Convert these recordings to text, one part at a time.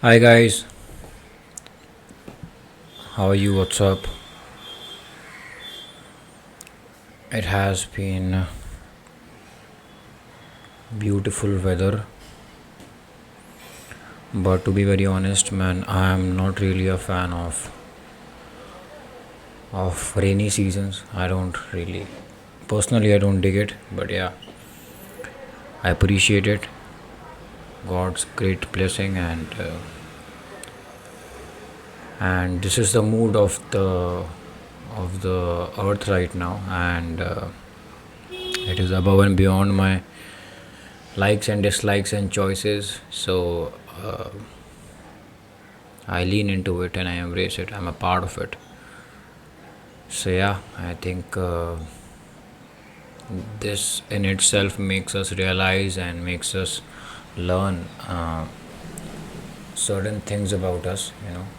Hi guys, how are you? What's up? It has been beautiful weather, but to be very honest, man, I am not really a fan of rainy seasons. I don't really personally I don't dig it, but yeah, I appreciate it. God's great blessing and this is the mood of the earth right now, and it is above and beyond my likes and dislikes and choices. So I lean into it and I embrace it. I'm a part of it. So yeah, I think this in itself makes us realize and makes us learn certain things about us.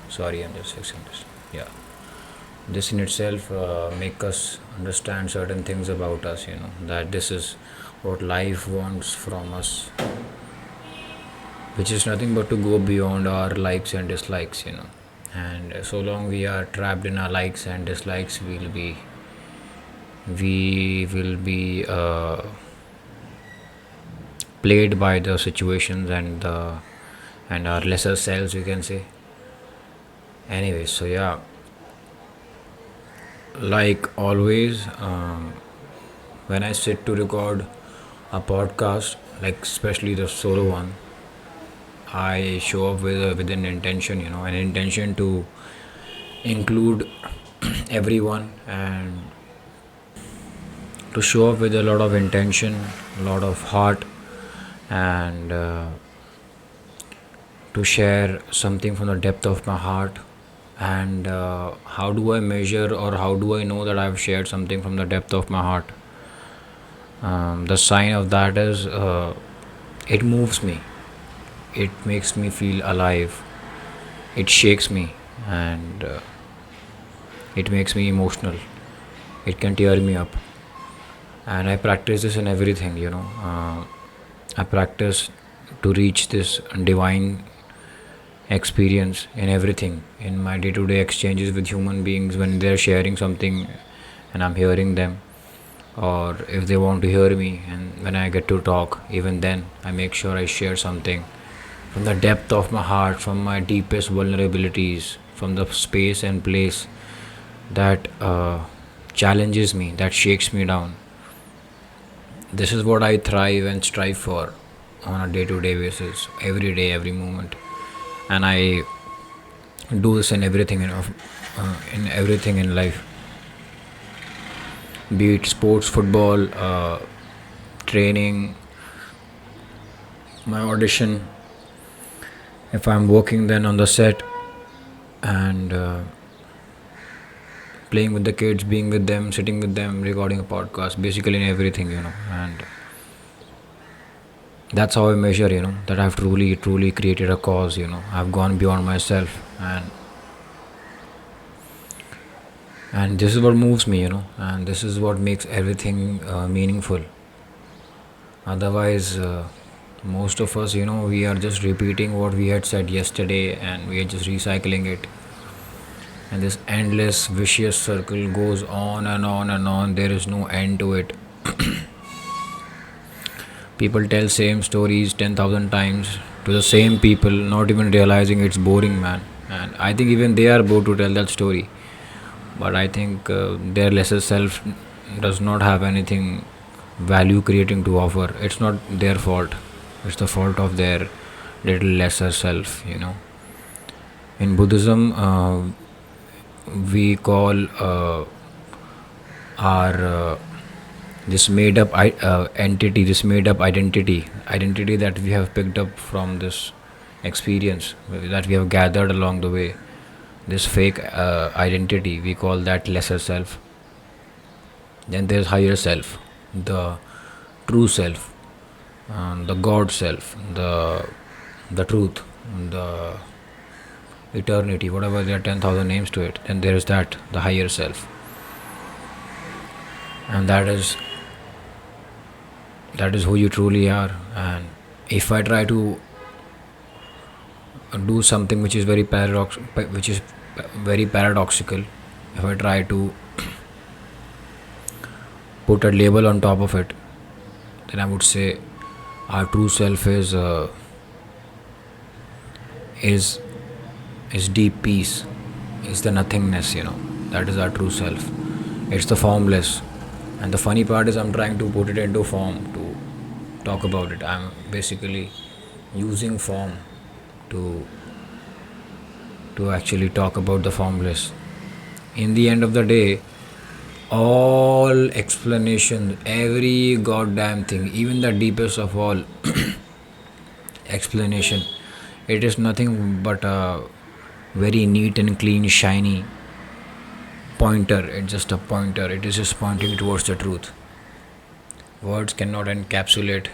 Sorry, I'm just fixing this. Yeah, this in itself make us understand certain things about us. That this is what life wants from us, which is nothing but to go beyond our likes and dislikes. And so long we are trapped in our likes and dislikes, we will be played by the situations and our lesser selves, you can say. Anyway, so yeah, like always, when I sit to record a podcast, like especially the solo one, I show up with an intention, an intention to include everyone and to show up with a lot of intention, a lot of heart, and to share something from the depth of my heart. And how do I measure or how do I know that I've shared something from the depth of my heart? The sign of that is it moves me, it makes me feel alive, it shakes me, and it makes me emotional, it can tear me up. And I practice this in everything. I practice to reach this divine experience in everything, in my day-to-day exchanges with human beings when they're sharing something and I'm hearing them, or if they want to hear me and when I get to talk, even then I make sure I share something from the depth of my heart, from my deepest vulnerabilities, from the space and place that challenges me, that shakes me down. This is what I thrive and strive for on a day-to-day basis, every day, every moment. And I do this in everything in everything in life, be it sports, football, training, my audition, if I'm working then on the set, and playing with the kids, being with them, sitting with them, recording a podcast, basically in everything. And that's how I measure, that I've truly created a cause. I've gone beyond myself, and this is what moves me, and this is what makes everything meaningful. Otherwise, most of us, we are just repeating what we had said yesterday and we are just recycling it, and this endless vicious circle goes on and on and on. There is no end to it. People tell same stories 10,000 times to the same people, not even realizing it's boring, man. And I think even they are bored to tell that story. But I think their lesser self does not have anything value creating to offer. It's not their fault. It's the fault of their little lesser self. In Buddhism, we call our this made up entity, this made up identity that we have picked up from this experience that we have gathered along the way, this fake identity, we call that lesser self. Then there's higher self, the true self, the God self, the truth, the eternity, whatever. There are 10,000 names to it. Then there is that, the higher self, and that is who you truly are. And if I try to do something which is very paradoxical, if I try to put a label on top of it, then I would say our true self is is deep peace, is the nothingness. That is our true self. It's the formless. And the funny part is I'm trying to put it into form to talk about it. I'm basically using form to actually talk about the formless. In the end of the day, all explanation, every goddamn thing, even the deepest of all explanation, it is nothing but a very neat and clean, shiny pointer. It's just a pointer. It is just pointing towards the truth. Words cannot encapsulate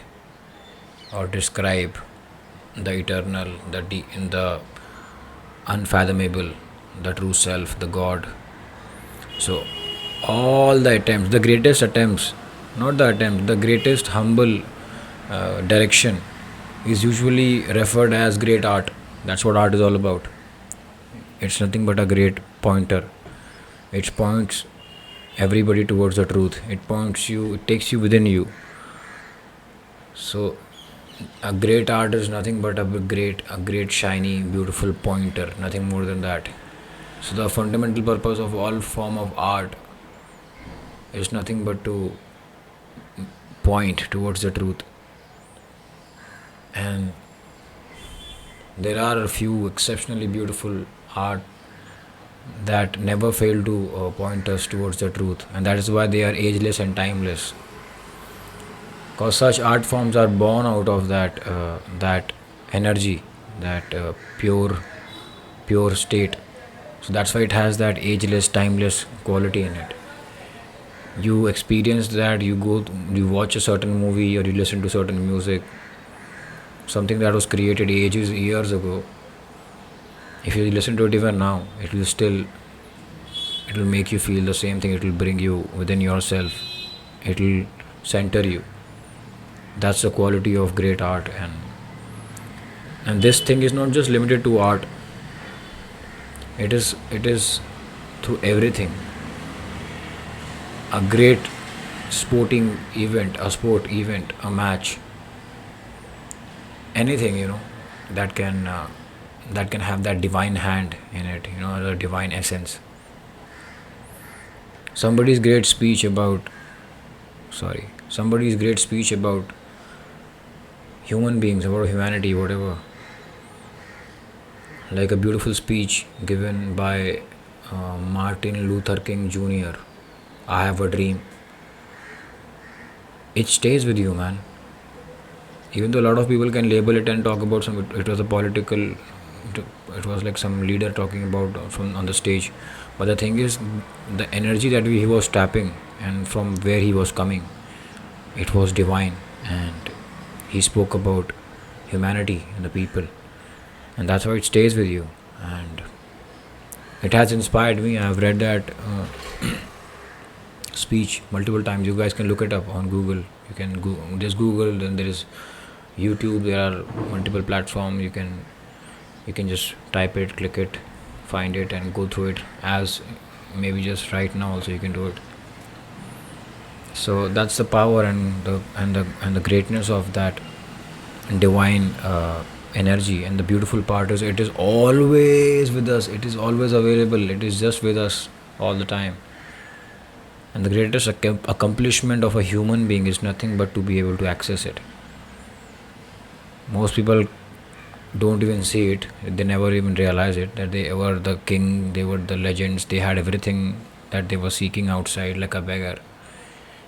or describe the eternal, the unfathomable, the true self, the God. So, all the attempts, the greatest attempts, not the attempt, the greatest humble direction is usually referred as great art. That's what art is all about. It's nothing but a great pointer. It points everybody towards the truth. It takes you within you. So, a great art is nothing but a great shiny, beautiful pointer, nothing more than that. So the fundamental purpose of all form of art is nothing but to point towards the truth. And there are a few exceptionally beautiful art that never fail to point us towards the truth, and that is why they are ageless and timeless. Because such art forms are born out of that energy, that pure state. So that's why it has that ageless, timeless quality in it. You experience that, you watch a certain movie or you listen to certain music, something that was created years ago. If you listen to it even now, it will make you feel the same thing. It will bring you within yourself. It will center you. That's the quality of great art. And this thing is not just limited to art. It is through everything. A great sporting event, a sport event, a match, anything, that can have that divine hand in it, the divine essence. Somebody's great speech about human beings, about humanity, whatever, like a beautiful speech given by Martin Luther King Jr. I have a dream. It stays with you, man. Even though a lot of people can label it and talk about it was a political, it was like some leader talking about on the stage. But the thing is, the energy that he was tapping and from where he was coming, it was divine, and he spoke about humanity and the people, and that's why it stays with you. And it has inspired me. I've read that speech multiple times. You guys can look it up on Google. You can just Google, then there is YouTube. There are multiple platforms. You can just type it, click it, find it, and go through it. As maybe just right now also you can do it. So that's the power and the greatness of that divine energy. And the beautiful part is, it is always with us. It is always available. It is just with us all the time. And the greatest accomplishment of a human being is nothing but to be able to access it. Most people don't even see it. They never even realize it, that they were the king, they were the legends, they had everything that they were seeking outside like a beggar.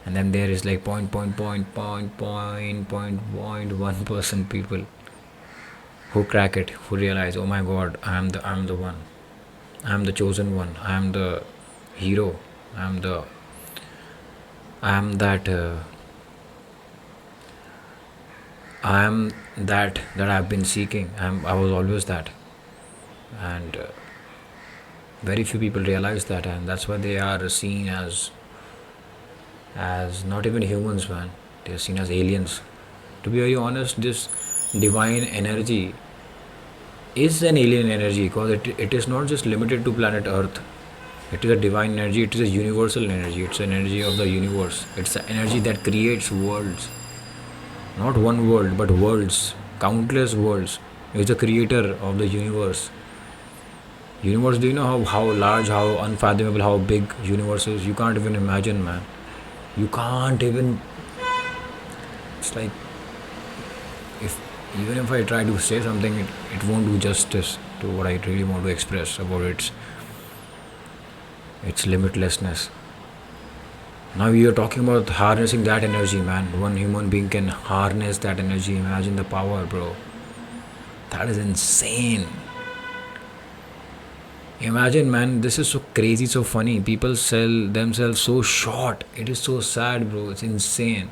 And then there is like 0.1% people who crack it, who realize, oh my God, I am the one, I am the chosen one, I am the hero, I am that I've been seeking. I was always that. And very few people realize that, and that's why they are seen as not even humans, man. They are seen as aliens. To be very honest, this divine energy is an alien energy, because it is not just limited to planet Earth. It is a divine energy, it is a universal energy, it's an energy of the universe. It's the energy that creates worlds. Not one world, but worlds, countless worlds. It's the creator of the universe. Universe, do you know how large, how unfathomable, how big universe is? You can't even imagine, man. You can't even. It's like, if even if I try to say something, it won't do justice to what I really want to express about its limitlessness. Now we are talking about harnessing that energy, man. One human being can harness that energy. Imagine the power, bro. That is insane. Imagine, man, this is so crazy, so funny. People sell themselves so short. It is so sad, bro. It's insane.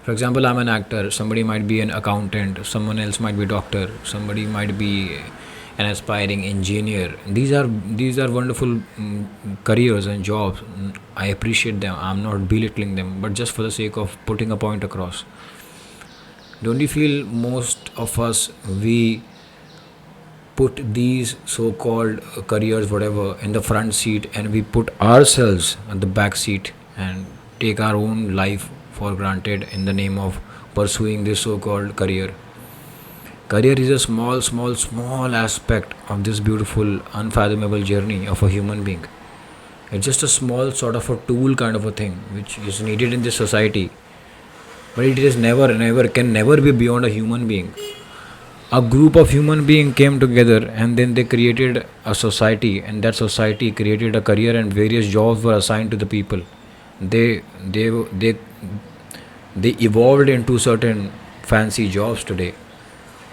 For example, I'm an actor. Somebody might be an accountant. Someone else might be a doctor. Somebody might be an aspiring engineer. These are wonderful careers and jobs. I appreciate them. I'm not belittling them, but just for the sake of putting a point across. Don't you feel most of us, we put these so-called careers, whatever, in the front seat, and we put ourselves on the back seat and take our own life for granted in the name of pursuing this so-called career? Career is a small aspect of this beautiful, unfathomable journey of a human being. It's just a small sort of a tool kind of a thing which is needed in this society, but it is can never be beyond a human being. A group of human beings came together and then they created a society, and that society created a career and various jobs were assigned to the people. They they they they evolved into certain fancy jobs today.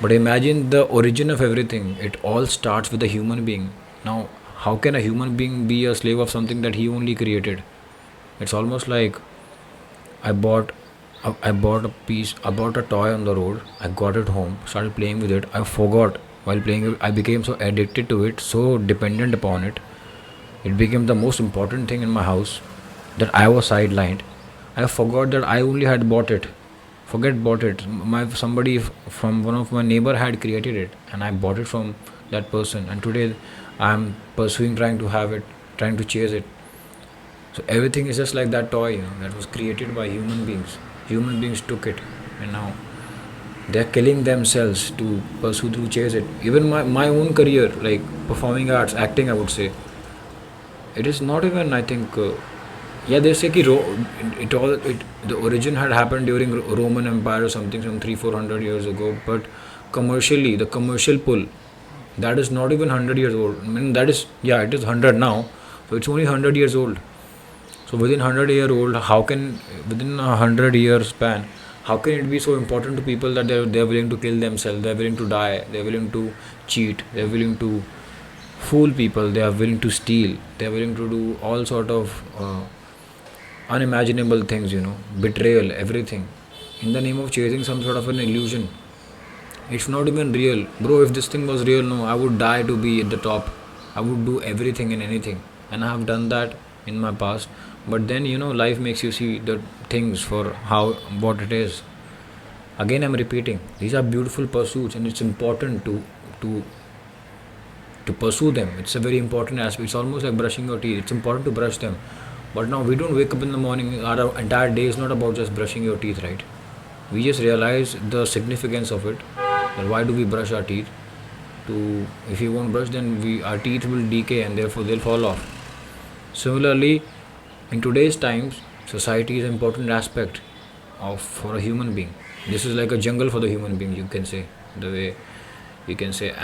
But imagine the origin of everything. It all starts with a human being. Now, how can a human being be a slave of something that he only created? It's almost like I bought I bought a toy on the road. I got it home, started playing with it. I forgot while playing it. I became so addicted to it, so dependent upon it. It became the most important thing in my house that I was sidelined. I forgot that I only had bought it. Forget bought it. Somebody from one of my neighbor had created it, and I bought it from that person. And today, I'm pursuing, trying to have it, trying to chase it. So everything is just like that toy, that was created by human beings. Human beings took it, and now they're killing themselves to pursue, to chase it. Even my own career, like performing arts, acting, I would say, it is not even, I think, yeah, they say ki the origin had happened during Roman Empire or something, some 300-400 years ago. But commercially, the commercial pull, that is not even 100 years old. I mean, that is, yeah, it is 100 now, so it's only 100 years old. So within 100-year old, how can, within a 100-year span, how can it be so important to people that they're willing to kill themselves, they're willing to die, they're willing to cheat, they're willing to fool people, they are willing to steal, they are willing to do all sort of unimaginable things, betrayal, everything, in the name of chasing some sort of an illusion. It's not even real, bro. If this thing was real, no, I would die to be at the top. I would do everything and anything, and I have done that in my past. But then, life makes you see the things for what it is. Again, I'm repeating, these are beautiful pursuits, and it's important to to pursue them. It's a very important aspect. It's almost like brushing your teeth. It's important to brush them. But now we don't wake up in the morning. Our entire day is not about just brushing your teeth, right? We just realize the significance of it. That why do we brush our teeth? If we won't brush, then our teeth will decay and therefore they'll fall off. Similarly, in today's times, society is an important aspect for a human being. This is like a jungle for the human being, you can say. The way you can say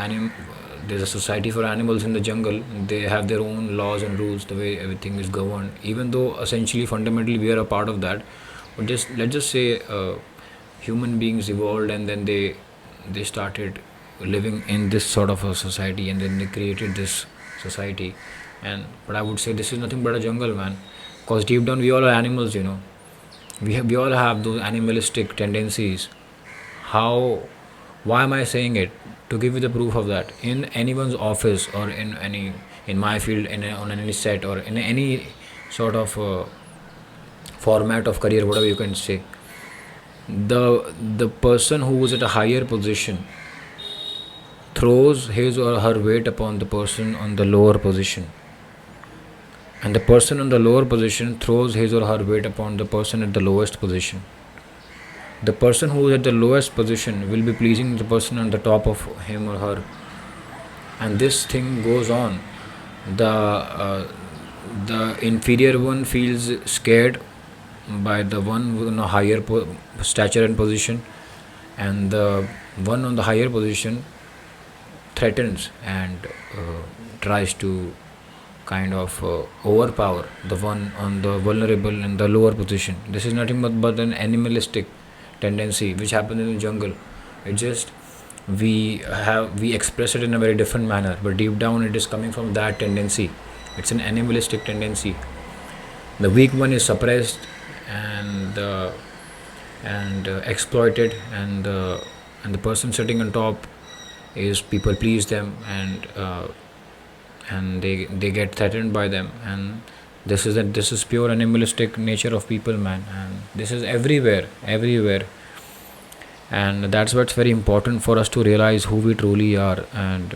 there's a society for animals in the jungle. They have their own laws and rules, the way everything is governed, even though essentially fundamentally we are a part of that. But let's just say human beings evolved, and then they started living in this sort of a society, and then they created this society. But I would say this is nothing but a jungle, man, because deep down we all are animals. We all have those animalistic tendencies. How Why am I saying it? To give you the proof of that. In anyone's office, or in my field, on any set, or in any sort of format of career, whatever you can say, the person who is at a higher position, throws his or her weight upon the person on the lower position, and the person on the lower position throws his or her weight upon the person at the lowest position. The person who is at the lowest position will be pleasing the person on the top of him or her, and this thing goes on. The inferior one feels scared by the one in a higher stature and position, and the one on the higher position threatens and tries to kind of overpower the one on the vulnerable and the lower position. This is nothing but an animalistic tendency which happens in the jungle. It just we express it in a very different manner, but deep down it is coming from that tendency. It's an animalistic tendency. The weak one is suppressed and exploited, and the person sitting on top is people please them, and they get threatened by them, and this is pure animalistic nature of people, man, and this is everywhere. And that's what's very important for us to realize who we truly are. And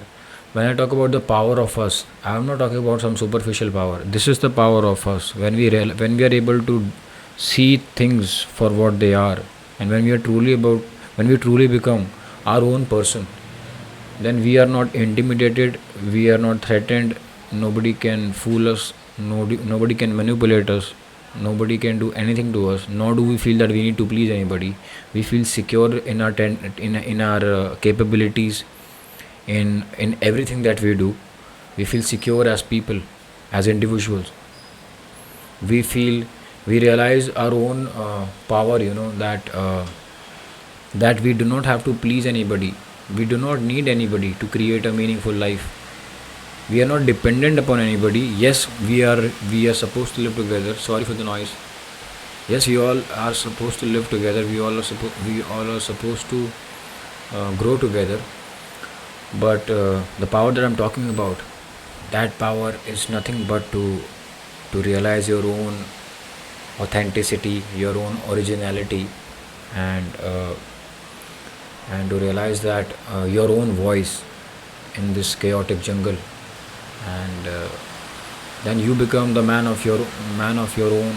when I talk about the power of us, I'm not talking about some superficial power. This is the power of us when we are able to see things for what they are, and when we truly become our own person, then we are not intimidated, we are not threatened, nobody can fool us, nobody can manipulate us, nobody can do anything to us, nor do we feel that we need to please anybody. We feel secure in our capabilities, in everything that we do. We feel secure as people, as individuals. We realize our own power, that we do not have to please anybody. We do not need anybody to create a meaningful life. We are not dependent upon anybody. Yes, we are supposed to live together. Sorry for the noise. Yes, we all are supposed to live together. We all are supposed to grow together. But the power that I'm talking about, that power is nothing but to realize your own authenticity, your own originality, and to realize that your own voice in this chaotic jungle, and then you become the man of your own.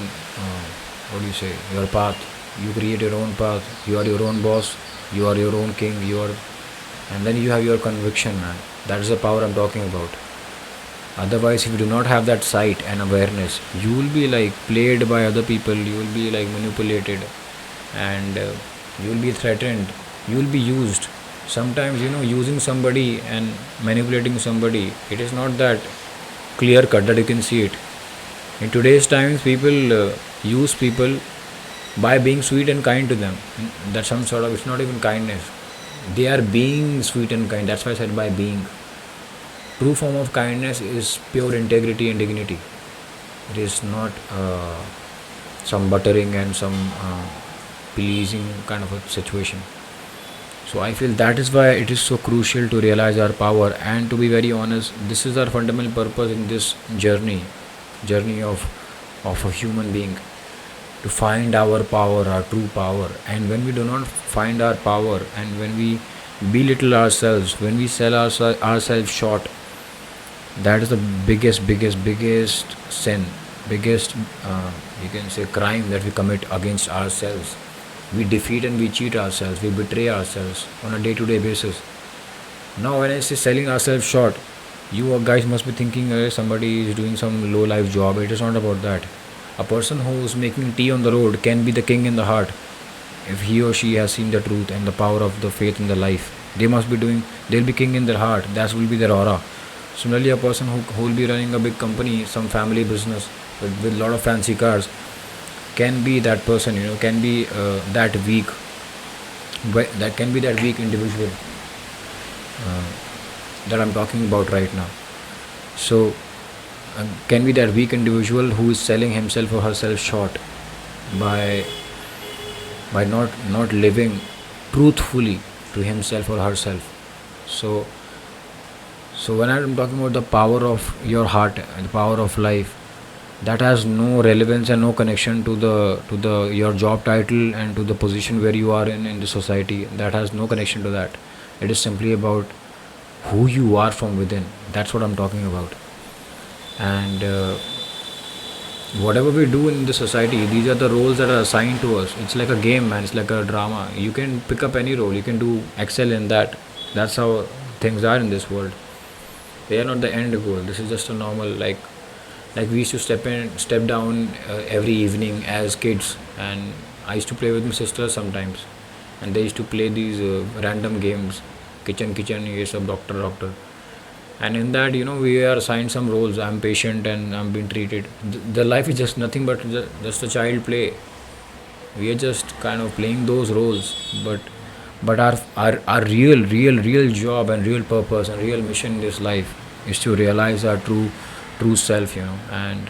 What do you say? Your path. You create your own path. You are your own boss. You are your own king. And then you have your conviction, man. That is the power I'm talking about. Otherwise, if you do not have that sight and awareness, you will be like played by other people. You will be like manipulated, and you will be threatened. You will be used. Sometimes, using somebody and manipulating somebody, it is not that clear cut that you can see it. In today's times, people use people by being sweet and kind to them. That's some sort of, it's not even kindness. They are being sweet and kind. That's why I said by being. True form of kindness is pure integrity and dignity. It is not some buttering and some pleasing kind of a situation. So I feel that is why it is so crucial to realize our power, and to be very honest, this is our fundamental purpose in this journey of a human being, to find our power, our true power. And when we do not find our power, and when we belittle ourselves, when we sell ourselves short, that is the biggest sin, biggest you can say crime that we commit against ourselves. We defeat and we cheat ourselves, we betray ourselves on a day-to-day basis. Now when I say selling ourselves short, you guys must be thinking somebody is doing some low-life job. It is not about that. A person who is making tea on the road can be the king in the heart if he or she has seen the truth and the power of the faith in the life. They'll be king in their heart. That will be their aura. Similarly, a person who will be running a big company, some family business with a lot of fancy cars, can be that person, can be that weak, that can be that weak individual that I'm talking about right now. So, can be that weak individual who is selling himself or herself short by not living truthfully to himself or herself. So when I'm talking about the power of your heart and the power of life, that has no relevance and no connection to the your job title and to the position where you are in the society. That has no connection to that. It is simply about who you are from within. That's what I'm talking about. And whatever we do in the society, these are the roles that are assigned to us. It's like a game, man. It's like a drama. You can pick up any role, you can do excel in that. That's how things are in this world. They are not the end goal. This is just a normal, like we used to step down every evening as kids, and I used to play with my sisters sometimes, and they used to play these random games, kitchen, yes, of doctor, and in that, we are assigned some roles. I'm patient and I'm being treated. The life is just nothing but just a child play. We are just kind of playing those roles, but our real job and real purpose and real mission in this life is to realize our true self, and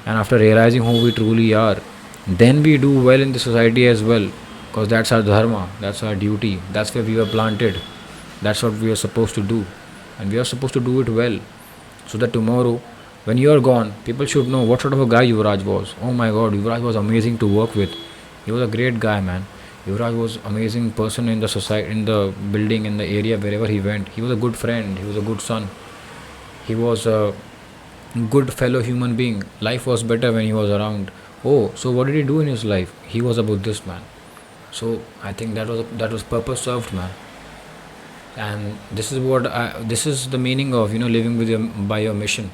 after realizing who we truly are, then we do well in the society as well, because that's our dharma, that's our duty, that's where we were planted, that's what we are supposed to do, and we are supposed to do it well, so that tomorrow, when you are gone, people should know what sort of a guy Yuvraj was. Oh my God, Yuvraj was amazing to work with. He was a great guy, man. Yuvraj was amazing person in the society, in the building, in the area, wherever he went. He was a good friend. He was a good son. He was a good fellow human being. Life was better when he was around. Oh, so what did he do in his life? He was a Buddhist man. So I think that was purpose served, man. And this is the meaning of living with by your mission.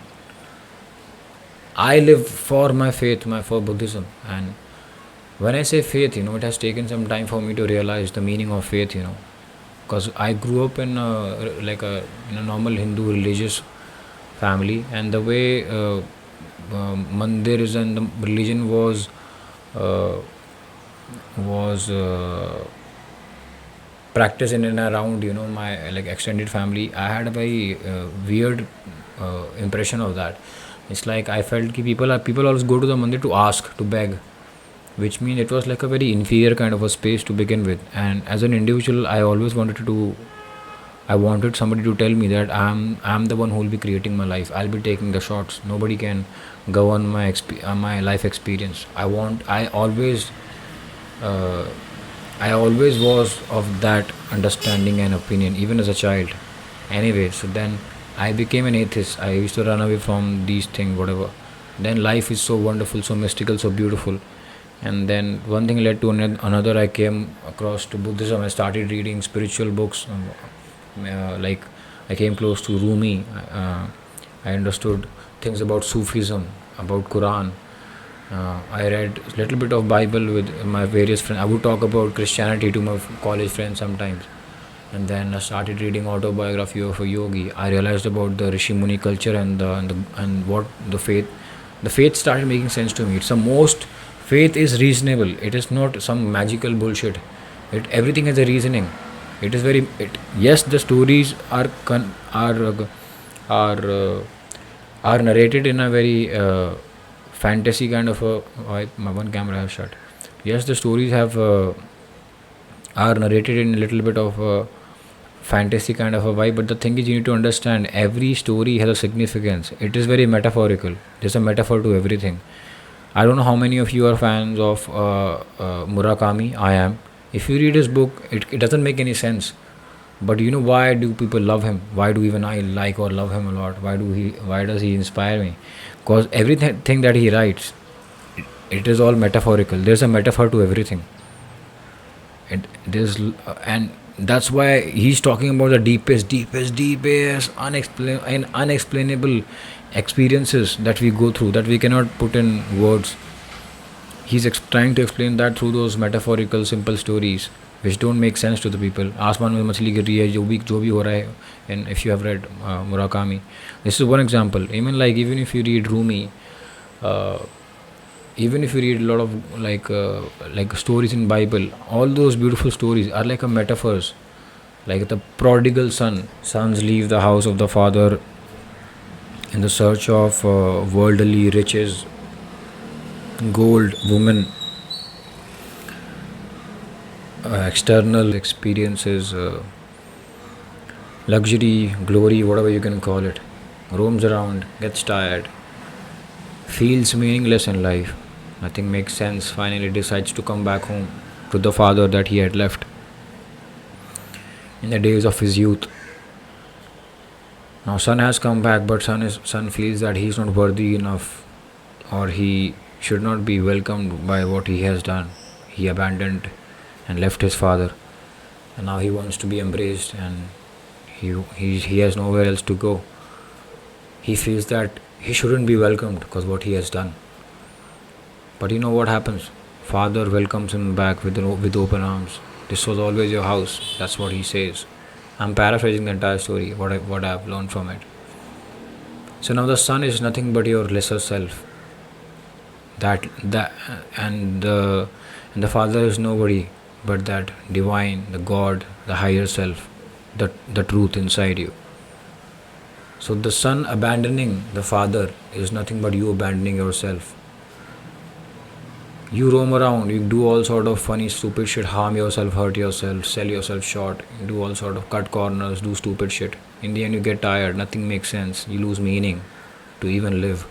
I live for my faith, for Buddhism, and when I say faith, it has taken some time for me to realize the meaning of faith, because I grew up in a normal Hindu religious family, and the way mandirs and the religion uh, was practiced in and around my like extended family. I had a very weird impression of that. It's like I felt ki people always go to the mandir to ask, to beg, which means it was like a very inferior kind of a space to begin with. And as an individual, I wanted somebody to tell me that I'm the one who will be creating my life. I'll be taking the shots. Nobody can govern my life experience. Uh, I always was of that understanding and opinion, even as a child. Anyway, so then I became an atheist. I used to run away from these things, whatever. Then life is so wonderful, so mystical, so beautiful. And then one thing led to another. I came across to Buddhism. I started reading spiritual books. Like I came close to Rumi. I understood things about Sufism, about Quran. I read a little bit of Bible with my various friends. I would talk about Christianity to my college friends sometimes. And then I started reading autobiography of a yogi. I realized about the Rishi Muni culture and what the faith started making sense to me. It's the most faith is reasonable. It is not some magical bullshit. Everything has a reasoning. It is very yes, the stories are narrated in a very fantasy kind of a. My one camera has shut. Yes, the stories are narrated in a little bit of a fantasy kind of a vibe, but the thing is, you need to understand every story has a significance. It is very metaphorical. There's a metaphor to everything. I don't know how many of you are fans of Murakami. I am. If you read his book, it doesn't make any sense. But you know why do people love him? Why do even I like or love him a lot? Why does he inspire me? Because everything that he writes, it is all metaphorical. There's a metaphor to everything. And that's why he's talking about the deepest, unexplainable experiences that we go through that we cannot put in words. He's trying to explain that through those metaphorical simple stories which don't make sense to the people. आसमान में मछली गिर रही है, जो भी हो रहा है. And if you have read Murakami, this is one example. Even if you read Rumi, uh, even if you read a lot of like stories in Bible, all those beautiful stories are like a metaphors. Like the prodigal sons leave the house of the father in the search of worldly riches, gold, women, external experiences, luxury, glory, whatever you can call it. Roams around, gets tired, feels meaningless in life. Nothing makes sense. Finally decides to come back home to the father that he had left in the days of his youth. Now son has come back, but son feels that he is not worthy enough, or he should not be welcomed by what he has done. He abandoned and left his father, and now he wants to be embraced, and he has nowhere else to go. He feels that he shouldn't be welcomed because what he has done. But you know what happens? Father welcomes him back with open arms. This was always your house. That's what he says. I'm paraphrasing the entire story, what I've learned from it. So now the son is nothing but your lesser self. That and the father is nobody but that divine, the God, the higher self, the truth inside you. So the son abandoning the father is nothing but you abandoning yourself. You roam around, you do all sort of funny, stupid shit, harm yourself, hurt yourself, sell yourself short, you do all sort of cut corners, do stupid shit. In the end, you get tired, nothing makes sense, you lose meaning to even live.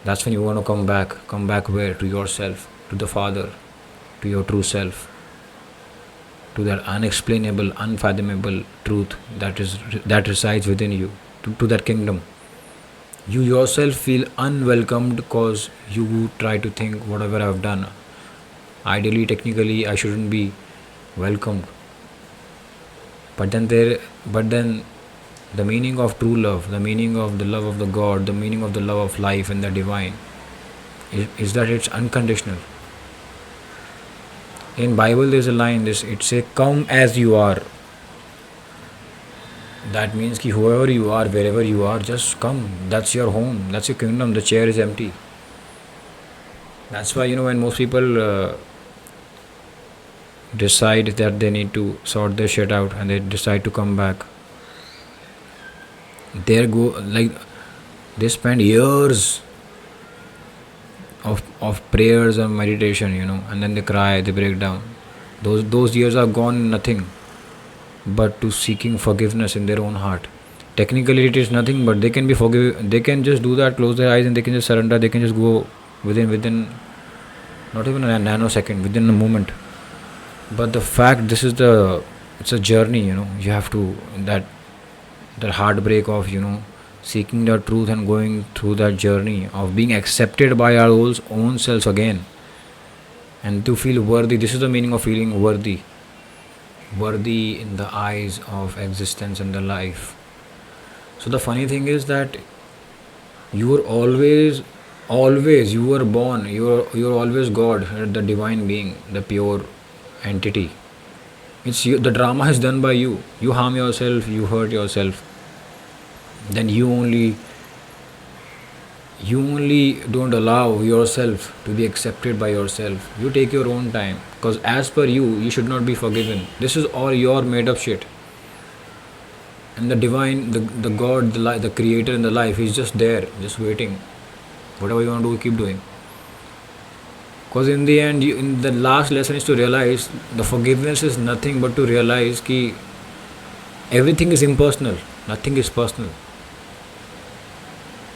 That's when you want to come back. Come back where? To yourself, to the Father, to your true self, to that unexplainable, unfathomable truth that resides within you, to that kingdom. You yourself feel unwelcomed because you try to think whatever I've done. Ideally, technically, I shouldn't be welcomed. But then the meaning of true love, the meaning of the love of the God, the meaning of the love of life and the divine is that it's unconditional. In Bible there's a line, it says, come as you are. That means ki whoever you are, wherever you are, just come. That's your home, that's your kingdom, the chair is empty. That's why, when most people decide that they need to sort their shit out and they decide to come back, they spend years of prayers and meditation, and then they cry, they break down. Those years are gone in nothing but to seeking forgiveness in their own heart. Technically it is nothing, but they can be forgiven. They can just do that, close their eyes, and they can just surrender. They can just go within not even a nanosecond, within a moment. But the fact, it's a journey. You have to that heartbreak of seeking the truth and going through that journey of being accepted by our own selves again, and to feel worthy. This is the meaning of feeling worthy in the eyes of existence and the life. So the funny thing is that you were always you were born, you're always God, the divine being, the pure entity. It's you, the drama is done by you. You harm yourself, you hurt yourself, then you only don't allow yourself to be accepted by yourself. You take your own time, because as per you should not be forgiven. This is all your made up shit. And the divine, the God, the creator in the life, he's just there, just waiting. Whatever you want to do, keep doing. Because in the end, in the last lesson is to realize the forgiveness is nothing but to realize that everything is impersonal, nothing is personal.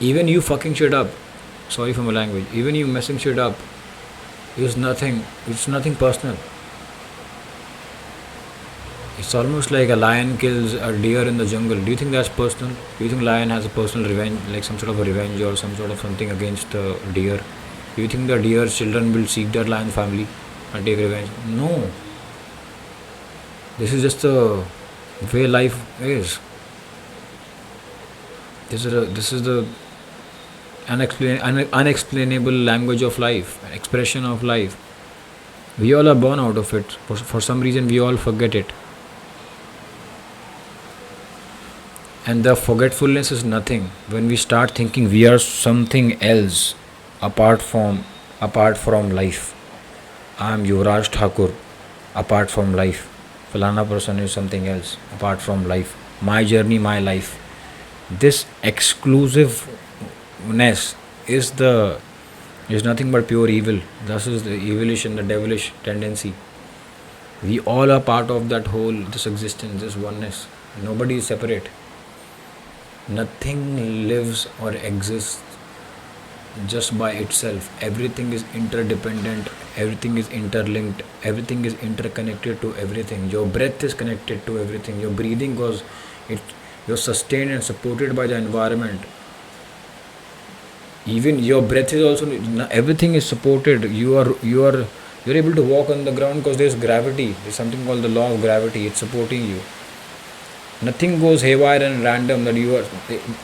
Even you fucking shit up, sorry for my language, even you messing shit up is nothing, it's nothing personal. It's almost like a lion kills a deer in the jungle. Do you think that's personal? Do you think lion has a personal revenge, like some sort of a revenge or some sort of something against the deer? Do you think the deer's children will seek that lion's family and take revenge? No. This is just the way life is. This is the unexplainable language of life, expression of life. We all are born out of it. For some reason, we all forget it. And the forgetfulness is nothing. When we start thinking we are something else apart from life. I am Yuvraj Thakur apart from life. Falana person is something else apart from life. My journey, my life. This exclusiveness is nothing but pure evil. This is the evilish and the devilish tendency. We all are part of that whole, this existence, this oneness. Nobody is separate. Nothing lives or exists just by itself. Everything is interdependent, everything is interlinked, everything is interconnected to everything. Your breath is connected to everything. Your breathing goes, You're sustained and supported by the environment. Even your breath is also, everything is supported. You're able to walk on the ground because there's gravity. There's something called the law of gravity. It's supporting you. Nothing goes haywire and random that you are,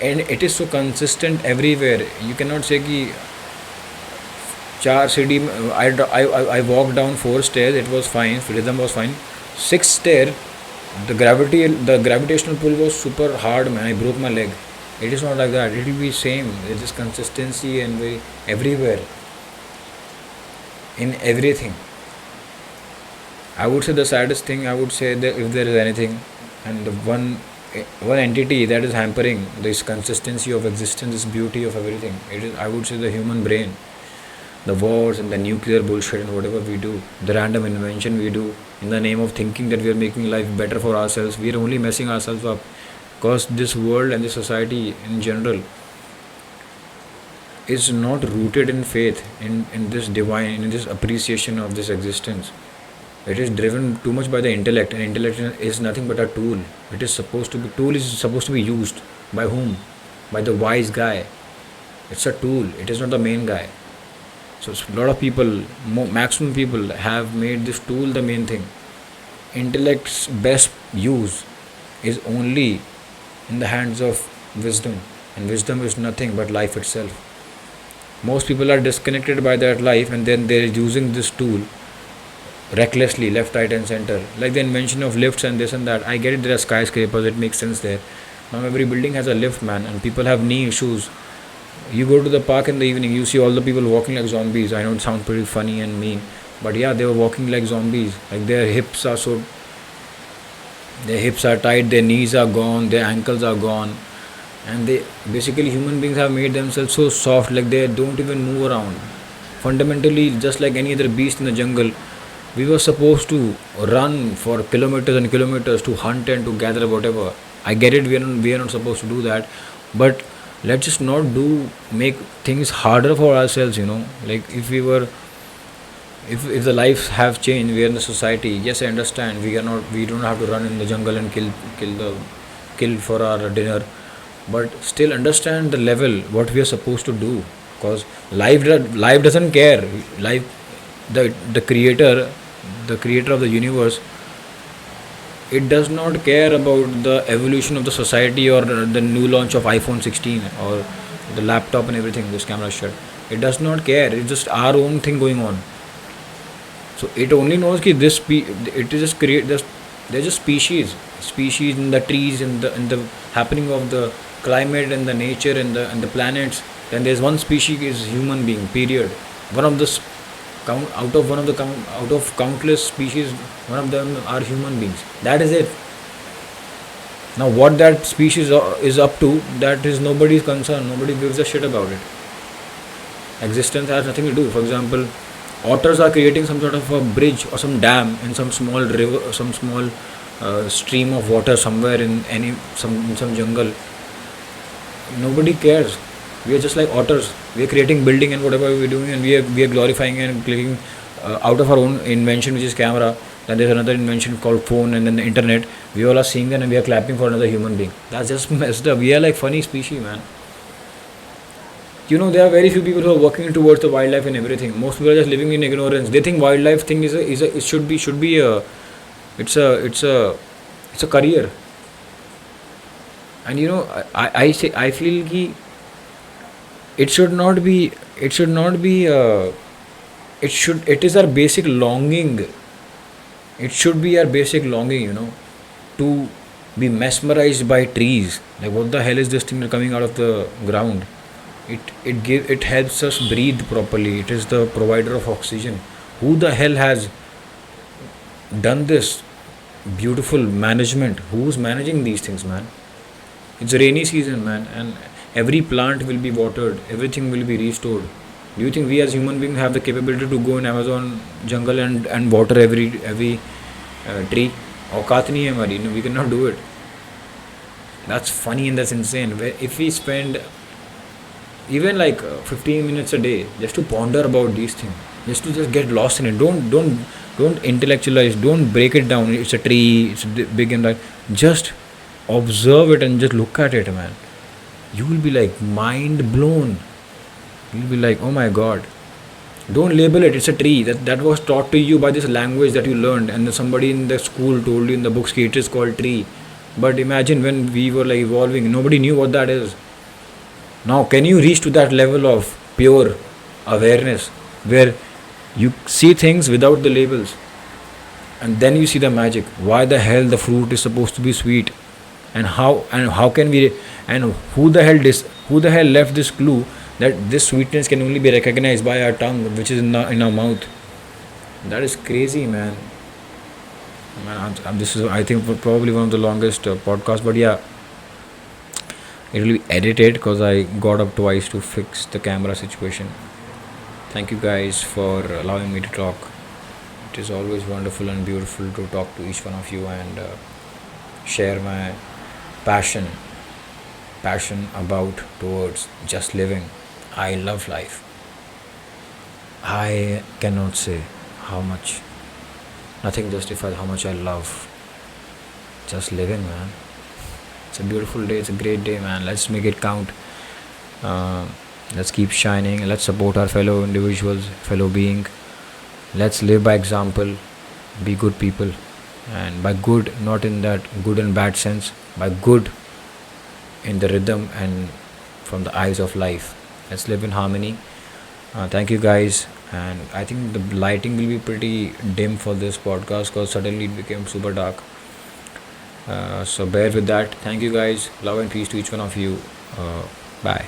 and it is so consistent everywhere. You cannot say कि चार सीढ़ी I walked down 4 stairs, it was fine, rhythm was fine. 6th stair, the gravitational pull was super hard, man. I broke my leg. It is not like that. It will be same. There is consistency and very everywhere, in everything. I would say the saddest thing, I would say that if there is anything, and the one entity that is hampering this consistency of existence, this beauty of everything, it is, I would say, the human brain. The wars and the nuclear bullshit and whatever we do, the random invention we do in the name of thinking that we are making life better for ourselves, we are only messing ourselves up. Because this world and this society in general is not rooted in faith, in this divine, in this appreciation of this existence. It is driven too much by the intellect, and intellect is nothing but a tool. Tool is supposed to be used by whom? By the wise guy. It's a tool. It is not the main guy. So a lot of people, maximum people, have made this tool the main thing. Intellect's best use is only in the hands of wisdom, and wisdom is nothing but life itself. Most people are disconnected by that life, and then they're using this tool recklessly, left, right, and center. Like the invention of lifts and this and that. I get it, there are skyscrapers, it makes sense there. Now every building has a lift, man, and people have knee issues. You go to the park in the evening, you see all the people walking like zombies. I know it sounds pretty funny and mean, but yeah, they were walking like zombies. Like their hips are tight, their knees are gone, their ankles are gone, and they basically, human beings have made themselves so soft, like they don't even move around. Fundamentally, just like any other beast in the jungle, we were supposed to run for kilometers and kilometers to hunt and to gather whatever. I get it, we are not supposed to do that, but let's just not make things harder for ourselves. Like if the lives have changed, we are in the society. Yes, I understand. We don't have to run in the jungle and kill for our dinner, but still understand the level what we are supposed to do. Because life doesn't care. The creator of the universe, it does not care about the evolution of the society or the new launch of iPhone 16 or the laptop and everything, this camera shut. It does not care. It's just our own thing going on. So it only knows that it is just there's just species in the trees, in the happening of the climate and the nature and the planets. Then there's one species is human being. Period. Out of countless species, one of them are human beings. That is it. Now what that species is up to, that is nobody's concern. Nobody gives a shit about it. Existence has nothing to do. For example, otters are creating some sort of a bridge or some dam in some small river, some small stream of water somewhere in some jungle. Nobody cares. We are just like otters. We are creating building and whatever we are doing, and we are glorifying and clicking out of our own invention, which is camera. Then there's another invention called phone, and then the internet. We all are seeing that and we are clapping for another human being. That's just messed up. We are like funny species, man. There are very few people who are working towards the wildlife and everything. Most people are just living in ignorance. They think wildlife thing should be a it's a career. And I feel that it is our basic longing. It should be our basic longing, to be mesmerized by trees. Like, what the hell is this thing coming out of the ground? It helps us breathe properly. It is the provider of oxygen. Who the hell has done this beautiful management? Who's managing these things, man? It's rainy season, man, and every plant will be watered. Everything will be restored. Do you think we as human beings have the capability to go in Amazon jungle and water every tree? औकात नहीं है हमारी. No, we cannot do it. That's funny and that's insane. If we spend even like 15 minutes a day just to ponder about these things, just get lost in it. Don't intellectualize. Don't break it down. It's a tree. It's big and like. Just observe it and just look at it, man, you will be like mind blown. You'll be like, oh my god. Don't label it. It's a tree that was taught to you by this language that you learned, and then somebody in the school told you in the books it is called tree. But imagine when we were like evolving, nobody knew what that is. Now, can you reach to that level of pure awareness where you see things without the labels, and then you see the magic? Why the hell the fruit is supposed to be sweet, and how can we, and who the hell left this clue that this sweetness can only be recognized by our tongue, which is in our mouth? That is crazy, man. Man, this is, I think, probably one of the longest podcasts, but yeah, it will be edited because I got up twice to fix the camera situation. Thank you guys for allowing me to talk. It is always wonderful and beautiful to talk to each one of you and share my passion about towards just living. I love life. I cannot say how much. Nothing justifies how much I love just living, man. It's a beautiful day. It's a great day, man. Let's make it count. Uh, let's keep shining. Let's support our fellow individuals, fellow being. Let's live by example. Be good people. And by good, not in that good and bad sense, by good in the rhythm and from the eyes of life. Let's live in harmony. Thank you guys. And I think the lighting will be pretty dim for this podcast because suddenly it became super dark. So bear with that. Thank you guys. Love and peace to each one of you. Bye.